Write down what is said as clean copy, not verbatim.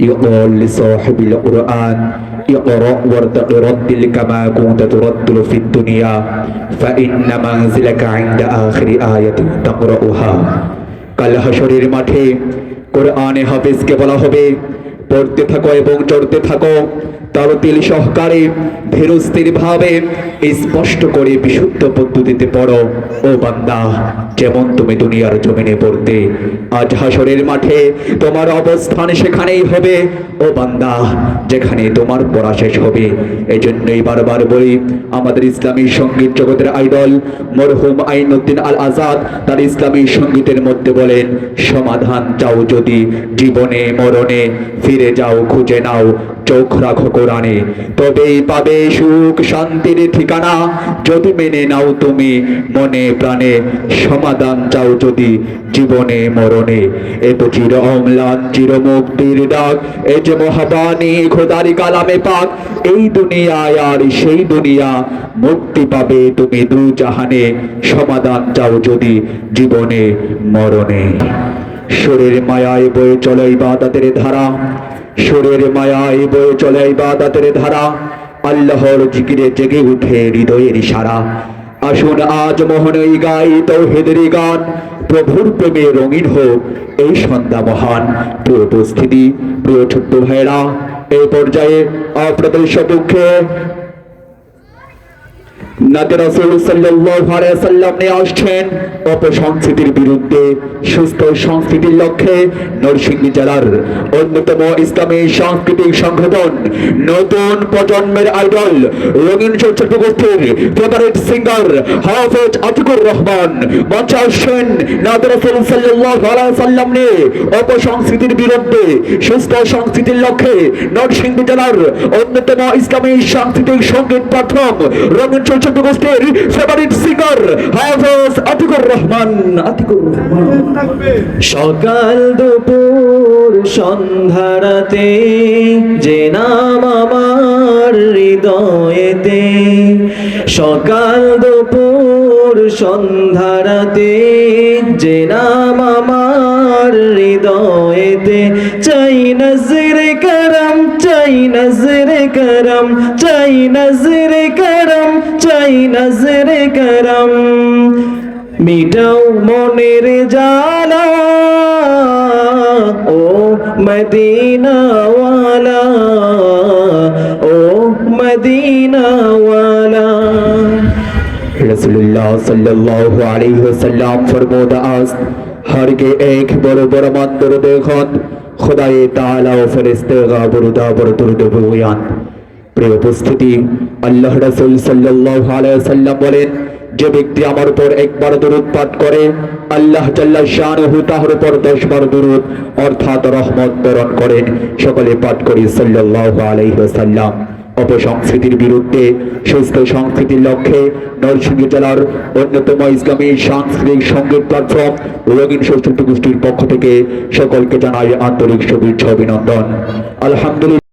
يقول لصاحب القرآن اقرأ وارتقي كما كنت ترتل في الدنيا فإن منزلك عند آخر آية تقرأها কাল হাশরের মাঠে কোরআনে হাফেজকে বলা হবে পড়তে থাকো এবং চড়তে থাকো তারতিল সহকারে ধীরস্থির ভাবে স্পষ্ট করে বিশুদ্ধ পদ্ধতিতে পড়ো ও বান্দা, যেমন তুমি দুনিয়ার জমিনে পড়তে, আজ হাশরের মাঠে তোমার অবস্থান সেখানেই হবে ও বান্দা, যেখানে তোমার পড়া শেষ হবে। এই জন্যই বারবার বলি, আমাদের ইসলামী সঙ্গীত জগতের আইডল মরহুম আইনুদ্দিন আল আজাদ তার ইসলামী সঙ্গীতের মধ্যে বলেন, সমাধান চাও যদি জীবনে মরণে, ফিরে যাও খুঁজে নাও চোখ রাখো কোরআনে, তবেই পাবে সুখ শান্তির ঠিকানা, যদি মেনে নাও তুমি মনে প্রাণে, সমাধান চাও যদি জীবনে মরণে। এ তো চির অম্লান চির মুক্তির ডাক, এ যে মহাবাণী খোদারি কালামে পাক, এই দুনিয়ায় আর সেই দুনিয়া, মুক্তি পাবে তুমি দু জাহানে, সমাধান চাও যদি জীবনে মরণে। শরীর মায়ায় বয়ে চলে ইবাদতের ধারা, শরীর মায়ায় বয়ে চলে ইবাদতের ধারা, আল্লাহর জিকিরে জেগে উঠে হৃদয়ের ইশারা। আসুন আজ মোহনই গাই তাওহীদের গান, প্রভুর প্রেমে রঙিন হোক এই সন্ধ্যা মহান। প্রিয় উপস্থিতি, প্রিয় ছোট্ট ভাইরা, এই পর্যায়ে আপনাদের সম্মুখে নাতে রাসূল সাল্লাল্লাহু আলাইহি ওয়াসাল্লাম নিয়ে আসছেন অপসংস্কৃতির বিরুদ্ধে সুস্থ সংস্কৃতির লক্ষ্যে নরসিংদী জেলার অন্যতম ইসলামী সাংস্কৃতিক সংগঠন নতুন প্রজন্মের আইডল রঙিন ছোট গোষ্ঠীর ফেভারিট সিঙ্গার হাফেজ আতিকুর রহমান মঞ্চে আসছেন নাতে রাসূল সাল্লাল্লাহু আলাইহি ওয়াসাল্লাম নিয়ে অপসংস্কৃতির বিরুদ্ধে সুস্থ সংস্কৃতির লক্ষ্যে নরসিংদী জেলার অন্যতম ইসলামী সাংস্কৃতিক সঙ্গীত প্ল্যাটফর্ম রঙিন ছোট গোষ্ঠীর ফেভারিট সিঙ্গার হাফেজ আতিকুর রহমান। সকাল দুপুর সন্ধ্যা রাতে যে নাম আমার হৃদয়েতে, সকাল দুপুর সন্ধ্যা রাতে যে নাম আমার হৃদয়েতে, চাই নজরে করম চাই নজরে করম চাই নজরে করম চাই নজরে করম, মিটাও মনের জ্বালা ও মদিনা ওয়ালা ও মদিনা ওয়ালা। रसूलुल्लाह सल्लल्लाहु अलैहि वसल्लम फरमाता आज हर के एक बड़ बड़ मंदिर देखत खुदाए ताला व फरिश्ते गाबरुदा बरदुद बयान। প্রিয় উপস্থিতি, আল্লাহ রাসূল সাল্লাল্লাহু আলাইহি ওয়াসাল্লাম বলেন, যে ব্যক্তি আমার উপর একবার দরুদ পাঠ করে, আল্লাহ জাল্লা শানুহু তার উপর 10 বার দরুদ অর্থাৎ রহমত প্রেরণ করেন। সকলে পাঠ করি সাল্লাল্লাহু আলাইহি ওয়াসাল্লাম। অপসংস্কৃতির বিরুদ্ধে সুস্থ সংস্কৃতির লক্ষ্যে নরসিংদী জেলার অন্যতম ইসলামী সাংস্কৃতিক সঙ্গীত প্ল্যাটফর্ম রঙিন ছোট গোষ্ঠীর পক্ষ থেকে সকলকে জানাই আন্তরিক শুভেচ্ছা অভিনন্দন। আলহামদুলিল্লাহ।